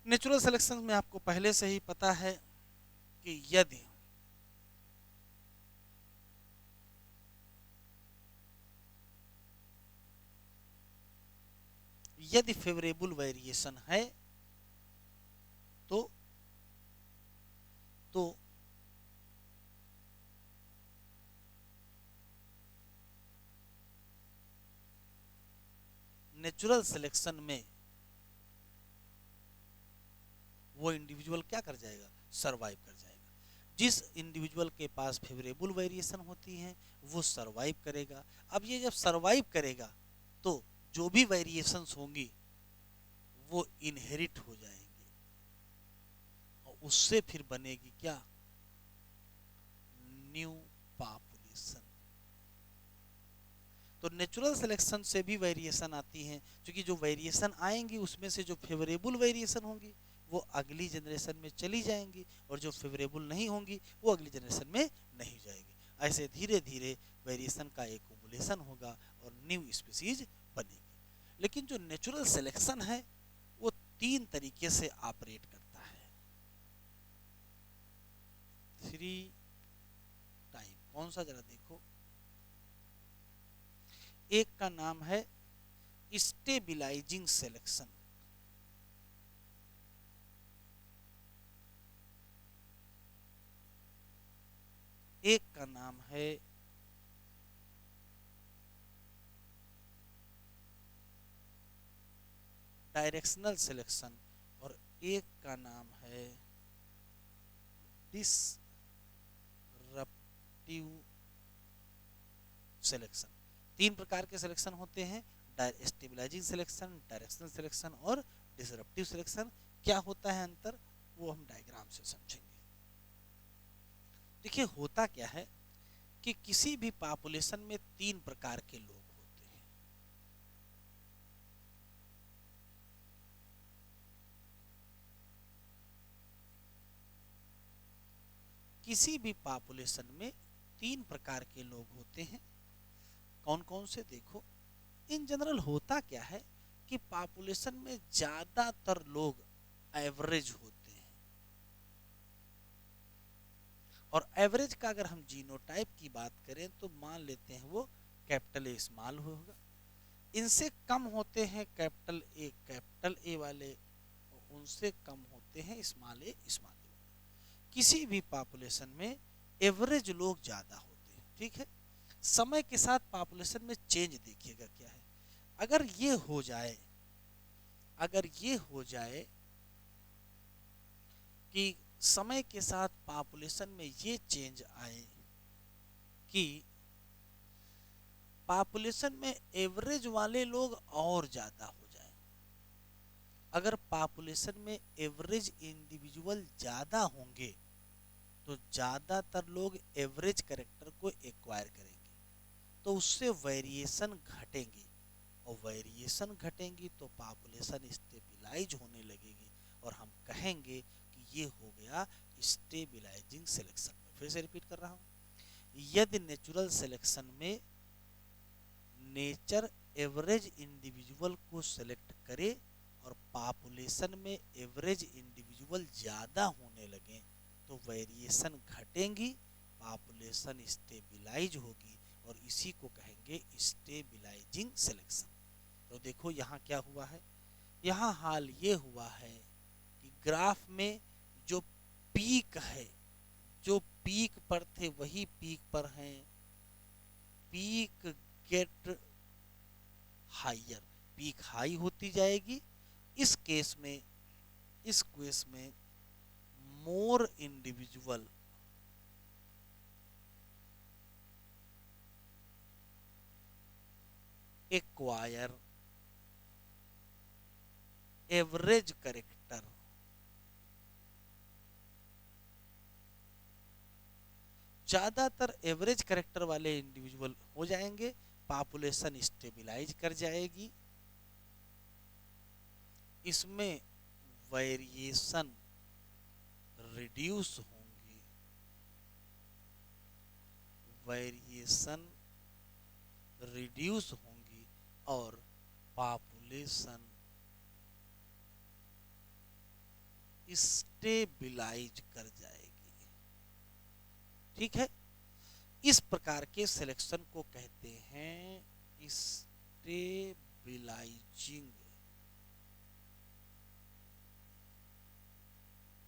नेचुरल सिलेक्शन में आपको पहले से ही पता है कि यदि फेवरेबल वेरिएशन है तो नेचुरल सिलेक्शन में वो इंडिविजुअल क्या कर जाएगा, सरवाइव कर जाएगा। जिस इंडिविजुअल के पास फेवरेबल वेरिएशन होती है वो सरवाइव करेगा। अब ये जब सरवाइव करेगा तो जो भी वेरिएशंस होंगी वो इनहेरिट हो जाएंगी, और उससे फिर बनेगी क्या, न्यू पॉपुलेशन। तो नेचुरल सिलेक्शन से भी वेरिएशन आती हैं, क्योंकि जो वेरिएशन आएंगी उसमें से जो फेवरेबल वेरिएशन होंगी वो अगली जनरेशन में चली जाएंगी, और जो फेवरेबल नहीं होंगी वो अगली जनरेशन में नहीं जाएगी। ऐसे धीरे धीरे वेरिएशन का एक्यूमुलेशन होगा और न्यू स्पीसीज बनेगी। लेकिन जो नेचुरल सिलेक्शन है वो 3 तरीके से ऑपरेट करता है। 3 टाइप कौन सा, जरा देखो। एक का नाम है स्टेबिलाइजिंग सिलेक्शन, एक का नाम है डायरेक्शनल सिलेक्शन, और एक का नाम है डिसरप्टिव सिलेक्शन। 3 प्रकार के सिलेक्शन होते हैं, स्टेबलाइजिंग सिलेक्शन, डायरेक्शनल सिलेक्शन और डिसरप्टिव सिलेक्शन। क्या होता है अंतर, वो हम डायग्राम से समझेंगे। देखिए होता क्या है कि किसी भी पॉपुलेशन में 3 प्रकार के लोग होते हैं। किसी भी पॉपुलेशन में 3 प्रकार के लोग होते हैं। कौन कौन से, देखो। इन जनरल होता क्या है कि पॉपुलेशन में ज्यादातर लोग एवरेज होते हैं, और एवरेज का अगर हम जीनोटाइप की बात करें तो मान लेते हैं वो कैपिटल ए स्मॉल होगा। इनसे कम होते हैं कैपिटल ए वाले, और उनसे कम होते हैं स्मॉल ए वाले। किसी भी पॉपुलेशन में एवरेज लोग ज्यादा होते हैं, ठीक है। समय के साथ पॉपुलेशन में चेंज देखिएगा क्या है। अगर ये हो जाए, कि समय के साथ पॉपुलेशन में ये चेंज आए कि पॉपुलेशन में एवरेज वाले लोग और ज्यादा हो जाए। अगर पॉपुलेशन में एवरेज इंडिविजुअल ज़्यादा होंगे तो ज़्यादातर लोग एवरेज कैरेक्टर को एक्वायर करेंगे, तो उससे वेरिएशन घटेंगी, और वेरिएशन घटेंगी तो पॉपुलेशन स्टेबलाइज होने लगेगी, और हम कहेंगे कि ये हो गया स्टेबलाइजिंग सिलेक्शन। फिर से रिपीट कर रहा हूँ, यदि नेचुरल सिलेक्शन में नेचर एवरेज इंडिविजुअल को सिलेक्ट करे और पॉपुलेशन में एवरेज इंडिविजुअल ज़्यादा होने लगे तो वेरिएशन घटेंगी, पॉपुलेशन स्टेबलाइज होगी, और इसी को कहेंगे स्टेबलाइजिंग सिलेक्शन। तो देखो यहाँ क्या हुआ है, यहाँ हाल ये हुआ है कि ग्राफ में जो पीक है, जो पीक पर थे वही पीक पर हैं, peak get higher, peak high होती जाएगी। इस केस में more individual acquire average character, ज्यादातर एवरेज कैरेक्टर वाले इंडिविजुअल हो जाएंगे, पॉपुलेशन स्टेबलाइज कर जाएगी, इसमें वेरिएशन रिड्यूस होंगी, वेरिएशन रिड्यूस होंगी, और पॉपुलेशन स्टेबलाइज कर जाएगी। ठीक है, इस प्रकार के सिलेक्शन को कहते हैं स्टेबलाइजिंग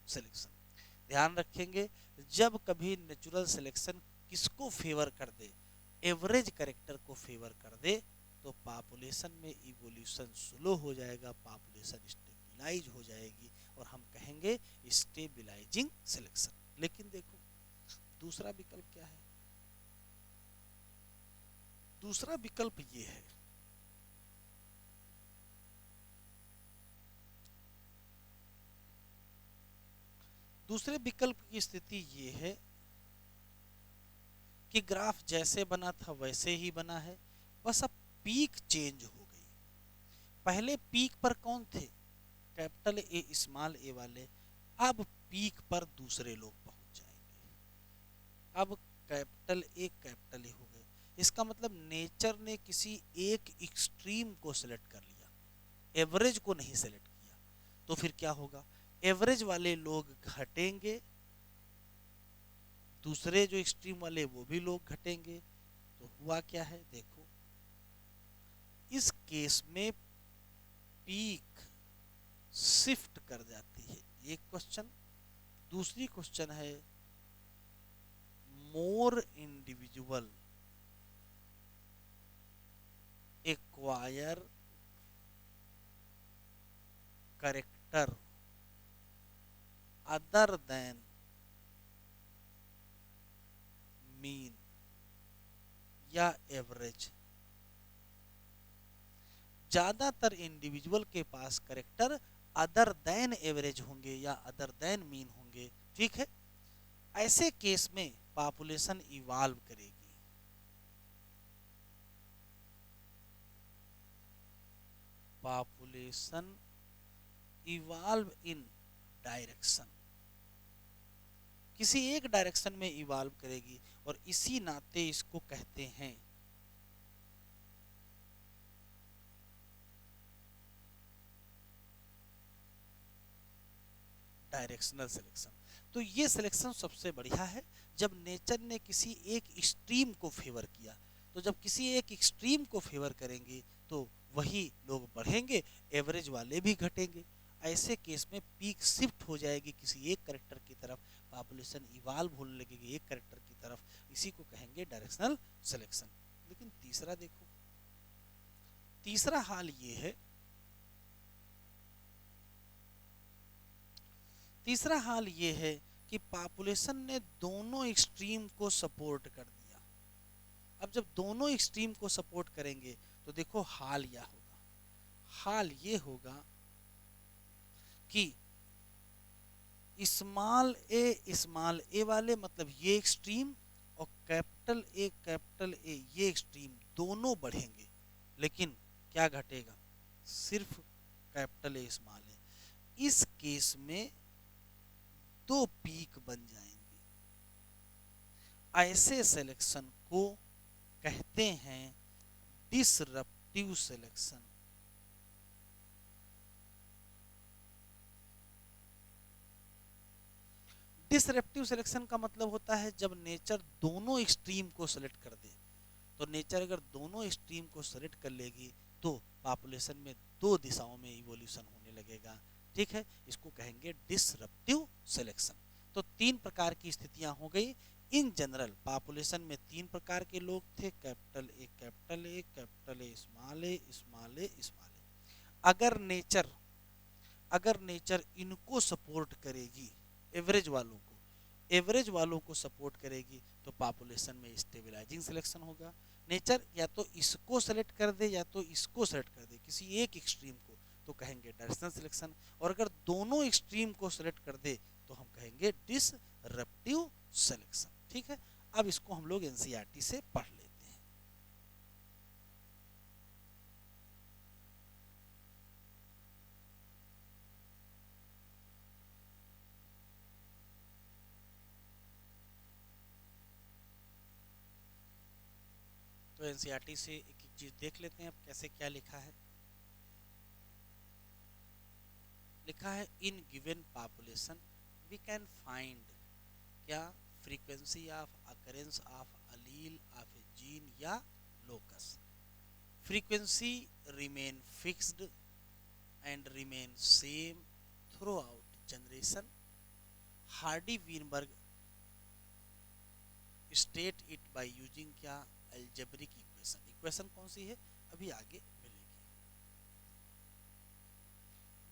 सिलेक्शन। ध्यान रखेंगे, जब कभी नेचुरल सिलेक्शन किसको फेवर कर दे, एवरेज कैरेक्टर को फेवर कर दे, तो पॉपुलेशन में इवोल्यूशन स्लो हो जाएगा, पॉपुलेशन स्टेबलाइज हो जाएगी, और हम कहेंगे स्टेबलाइजिंग सिलेक्शन। लेकिन देखो दूसरा विकल्प क्या है, दूसरा विकल्प ये है, दूसरे विकल्प की स्थिति ये है कि ग्राफ जैसे बना था वैसे ही बना है, बस अब पीक चेंज हो गई। पहले पीक पर कौन थे, कैपिटल ए स्मॉल ए वाले, अब पीक पर दूसरे लोग पहुंच जाएंगे, अब कैपिटल ए हो गए। इसका मतलब नेचर ने किसी एक एक्सट्रीम को सिलेक्ट कर लिया, एवरेज को नहीं सिलेक्ट किया, तो फिर क्या होगा, एवरेज वाले लोग घटेंगे, दूसरे जो एक्सट्रीम वाले वो भी लोग घटेंगे। तो हुआ क्या है, देखो इस केस में पीक शिफ्ट कर जाती है, एक क्वेश्चन। दूसरी क्वेश्चन है मोर individual acquire character other than mean या एवरेज। ज्यादातर इंडिविजुअल के पास कैरेक्टर अदर देन एवरेज होंगे या अदर देन मीन होंगे। ठीक है, ऐसे केस में पॉपुलेशन इवॉल्व करेगी, पॉपुलेशन इवॉल्व इन डायरेक्शन, किसी एक डायरेक्शन में इवॉल्व करेगी, और इसी नाते इसको कहते हैं डायरेक्शनल सिलेक्शन। तो ये सिलेक्शन सबसे बढ़िया है जब नेचर ने किसी एक एक्सट्रीम को फेवर किया। तो जब किसी एक एक्सट्रीम को फेवर करेंगे तो वही लोग बढ़ेंगे, एवरेज वाले भी घटेंगे। ऐसे केस में पीक शिफ्ट हो जाएगी किसी एक कैरेक्टर की तरफ, पॉपुलेशन इवॉल्व होने लगेगी एक कैरेक्टर की तरफ, इसी को कहेंगे डायरेक्शनल सिलेक्शन। लेकिन तीसरा देखो, तीसरा हाल ये है, तीसरा हाल ये है कि पॉपुलेशन ने दोनों एक्सट्रीम को सपोर्ट कर दिया। अब जब दोनों एक्सट्रीम को सपोर्ट करेंगे तो देखो हाल क्या होगा, हाल ये होगा कि स्मॉल ए वाले मतलब ये एक्सट्रीम और कैपिटल ए ये एक्सट्रीम दोनों बढ़ेंगे, लेकिन क्या घटेगा, सिर्फ कैपिटल ए स्मॉल ए। इस केस में दो पीक बन जाएंगे। ऐसे सिलेक्शन को कहते हैं डिसरप्टिव सिलेक्शन। डिसरप्टिव सिलेक्शन का मतलब होता है जब नेचर दोनों एक्सट्रीम को सेलेक्ट कर दे। तो नेचर अगर दोनों एक्सट्रीम को सेलेक्ट कर लेगी तो पॉपुलेशन में दो दिशाओं में इवोल्यूशन होने लगेगा। ठीक है, इसको कहेंगे डिसरप्टिव सिलेक्शन। तो तीन प्रकार की स्थितियां हो गई। इन जनरल पॉपुलेशन में तीन प्रकार के लोग थे, capital A capital A, capital A small A, small A small A. अगर नेचर इनको सपोर्ट करेगी, एवरेज वालों को सपोर्ट करेगी, तो पॉपुलेशन में स्टेबलाइजिंग सिलेक्शन होगा। नेचर या तो इसको सेलेक्ट कर दे या तो इसको सेलेक्ट कर दे, किसी एक एक्सट्रीम को, तो कहेंगे डायरेक्शनल सिलेक्शन। और अगर दोनों एक्सट्रीम को सेलेक्ट कर दे तो हम कहेंगे डिसरप्टिव सिलेक्शन। ठीक है, अब इसको हम लोग एनसीईआरटी से पढ़ लेते हैं। तो एनसीईआरटी से एक एक चीज देख लेते हैं अब कैसे क्या लिखा है। लिखा है in given population we can find क्या frequency of occurrence of allele of a gene या locus. Frequency remain fixed and remain same through generation. Hardy Weinberg state it by using क्या अलजेब्रिक इक्वेशन। इक्वेशन कौन सी है अभी आगे मिलेगी।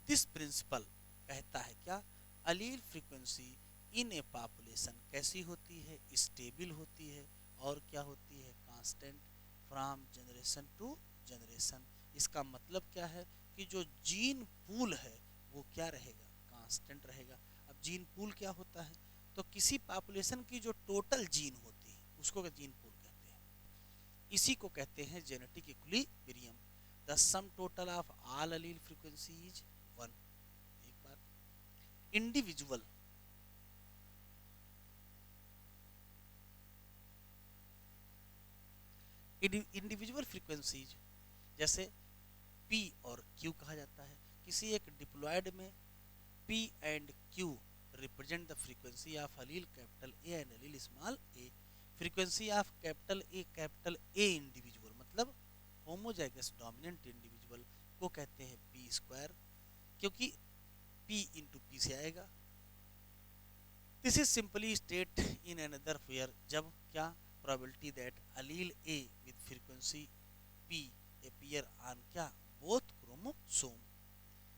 This principle कहता है क्या, अलील फ्रीक्वेंसी इन ए पॉपुलेशन कैसी होती है, स्टेबल होती है और क्या होती है, constant from generation to generation. इसका मतलब क्या है कि जो जीन पूल है वो क्या रहेगा, कांस्टेंट रहेगा। अब जीन पूल क्या होता है, तो किसी पॉपुलेशन की जो टोटल जीन होती है उसको जीन पूल कहते हैं। इसी को कहते हैं genetic equilibrium. The sum total of all allele frequency is 1। एक बार इंडिविजुअल फ्रीक्वेंसीज जैसे P और Q कहा जाता है। किसी एक डिप्लॉयड में P and Q represent the frequency of allele capital A and allele small a। Frequency of capital A individual मतलब होमोजाइगस डोमिनेंट इंडिविजुअल को कहते हैं P स्क्वायर, क्योंकि P इंटू P से आएगा। This is simply state in another where जब क्या probability that allele A with frequency P appear on क्या बोथ क्रोमोसोम।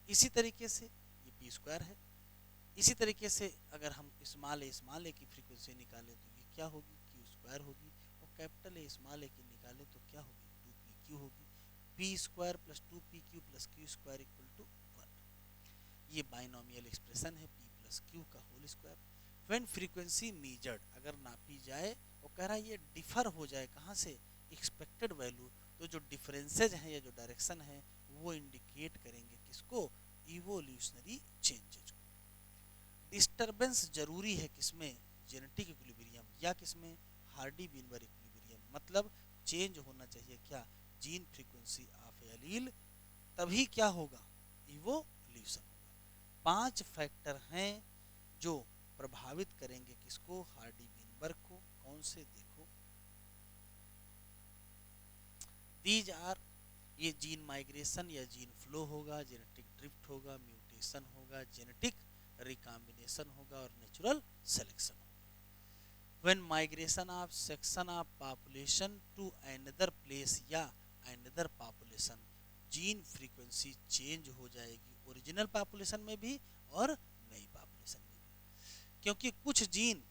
इसी तरीके से ये P स्क्वायर है। इसी तरीके से अगर हम स्मॉल ए की फ्रीक्वेंसी निकालें तो ये क्या होगी, Q स्क्वायर होगी। और कैपिटल ए स्मॉल ए की निकालें तो क्या होगी, 2PQ होगी। P square plus 2PQ plus Q square equal to 1। ये बाइनोमियल एक्सप्रेशन है P प्लस Q का whole square. When frequency measured अगर नापी जाए और कह रहा है ये डिफर हो जाए कहाँ से, एक्सपेक्टेड वैल्यू, तो जो डिफरेंसेज हैं या जो डायरेक्शन है वो इंडिकेट करेंगे किसको, इवोल्यूशनरी चेंजेज को। डिस्टरबेंस जरूरी है किसमें, जेनेटिक इक्विलिब्रियम या किसमें, हार्डी वीनबर्ग इक्विलिब्रियम। मतलब चेंज होना चाहिए क्या, जीन फ्रीक्वेंसी ऑफ एलील, तभी क्या होगा, इवोल्यूशन होगा। 5 फैक्टर हैं जो प्रभावित करेंगे किसको, हार्डी वीनबर्ग को। कौन से, देखो दीज आर, ये जीन माइग्रेशन या जीन फ्लो होगा, जेनेटिक ड्रिफ्ट होगा, म्यूटेशन होगा, जेनेटिक रिकॉम्बिनेशन होगा और नेचुरल सिलेक्शन होगा। When migration of section of population to another place या another population, gene frequency change हो जाएगी ओरिजिनल पॉपुलेशन में भी और नई पॉपुलेशन में भी, क्योंकि कुछ जीन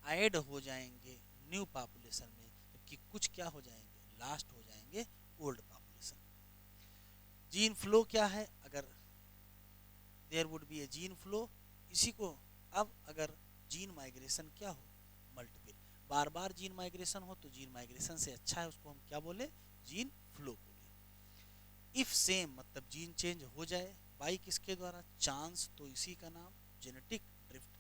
ऐड हो जाएंगे न्यू पॉपुलेशन में, जबकि कुछ क्या हो जाएंगे, लास्ट हो जाएंगे ओल्ड पॉपुलेशन में। जीन फ्लो क्या है, अगर there would be a gene flow. इसी को अब अगर जीन माइग्रेशन क्या हो, मल्टीपल, बार बार जीन माइग्रेशन हो तो जीन माइग्रेशन से अच्छा है उसको हम क्या बोले, जीन फ्लो बोले। इफ सेम मतलब जीन चेंज हो जाए बाई किसके द्वारा, चांस, तो इसी का नाम जेनेटिक ड्रिफ्ट।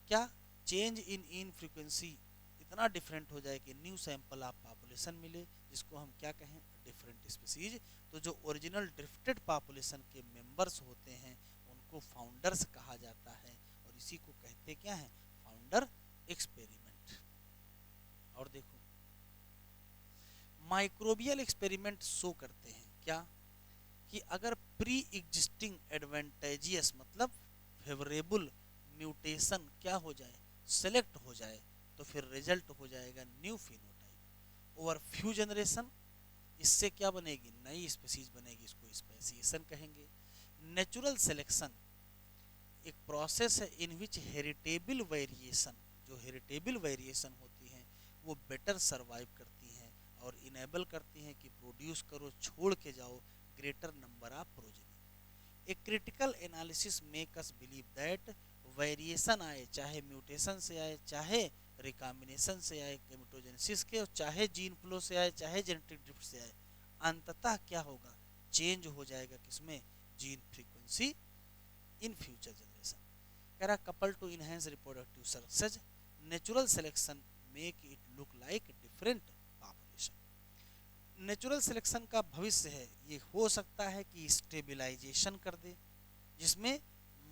क्या, चेंज इन फ्रीक्वेंसी इतना डिफरेंट हो जाए कि न्यू सैंपल ऑफ पॉपुलेशन मिले, जिसको हम क्या कहें, डिफरेंट स्पीसीज। तो जो ओरिजिनल ड्रिफ्टेड पॉपुलेशन के मेंबर्स होते हैं उनको फाउंडर्स कहा जाता है, और इसी को कहते क्या है, फाउंडर एक्सपेरिमेंट। और देखो माइक्रोबियल एक्सपेरिमेंट शो करते हैं क्या, कि अगर प्री एग्जिस्टिंग एडवांटेजियस मतलब फेवरेबल म्यूटेशन क्या हो जाए, सेलेक्ट हो जाए, तो फिर रिजल्ट हो जाएगा new phenotype. Over few generation इससे क्या बनेगी, नई स्पीसीज बनेगी, इसको स्पेसिएशन कहेंगे। नेचुरल सिलेक्शन एक प्रोसेस है इन विच हेरिटेबल वेरिएशन, जो हेरिटेबल वेरिएशन होती हैं वो बेटर सरवाइव करती हैं और इनेबल करती हैं कि प्रोड्यूस करो, छोड़ के जाओ greater number of progeny. A critical analysis make us believe that variation आए, चाहे म्यूटेशन से आए, चाहे रिकॉम्बिनेशन से आए, केमिटोजेनेसिस के, चाहे जीन फ्लो से आए, चाहे जेनेटिक ड्रिफ्ट से आए, अंततः क्या होगा, चेंज हो जाएगा किसमें, gene frequency in future generation. कह रहा couple to enhance reproductive success, natural selection make it look like different population. Natural selection का भविष्य है, ये हो सकता है कि स्टेबलाइजेशन कर दे, जिसमें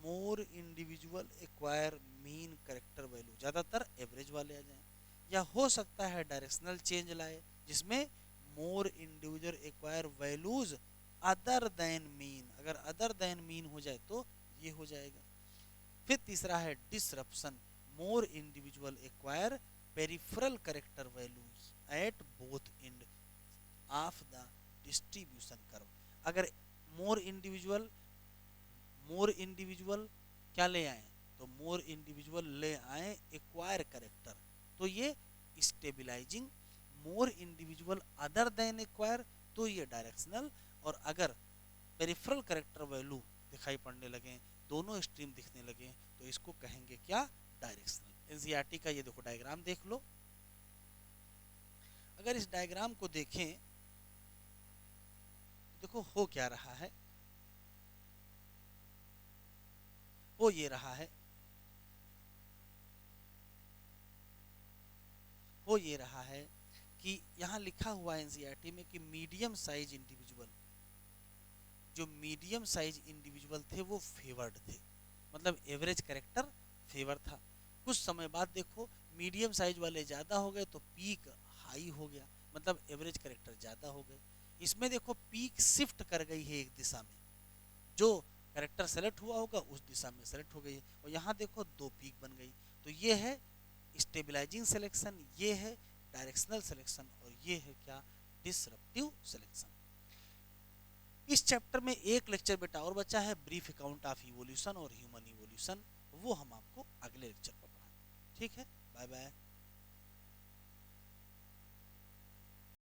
मोर individual acquire mean character value, ज़्यादातर एवरेज वाले आ जाएं, या हो सकता है डायरेक्शनल चेंज लाए, जिसमें मोर individual acquire values other than mean, अगर अदर देन मीन हो जाए तो ये हो जाएगा। फिर तीसरा है disruption, more individual acquire peripheral character values at both end of the distribution curve. अगर मोर इंडिविजुअल क्या ले आए, तो मोर इंडिविजुअल ले आए एक्वायर करेक्टर, तो ये stabilizing, more individual other than acquire तो ये डायरेक्शनल, और अगर पेरिफेरल करेक्टर वैल्यू दिखाई पड़ने लगे, दोनों स्ट्रीम दिखने लगे, तो इसको कहेंगे क्या, डायरेक्शनल। एनसीईआरटी का ये देखो डायग्राम देख लो। अगर इस डायग्राम को देखें देखो हो क्या रहा है, वो ये रहा है, वो ये रहा है कि यहाँ लिखा हुआ है एनसीईआरटी में कि मीडियम साइज इंडिविजुअल, जो मीडियम साइज इंडिविजुअल थे वो फेवर्ड थे, मतलब एवरेज करेक्टर फेवर था। कुछ समय बाद देखो मीडियम साइज वाले ज़्यादा हो गए तो पीक हाई हो गया, मतलब एवरेज करेक्टर ज़्यादा हो गए। इसमें देखो पीक शिफ्ट कर गई है एक दिशा में, जो करेक्टर सेलेक्ट हुआ होगा उस दिशा में सेलेक्ट हो गई है, और यहाँ देखो दो पीक बन गई। तो ये है स्टेबलाइजिंग सिलेक्शन, ये है डायरेक्शनल सिलेक्शन, और ये है क्या, डिसरप्टिव सिलेक्शन। इस चैप्टर में एक लेक्चर बेटा और बचा है, ब्रीफ अकाउंट ऑफ इवोल्यूशन और ह्यूमन इवोल्यूशन, वो हम आपको अगले लेक्चर पर पढ़ाएंगे। ठीक है, बाय बाय।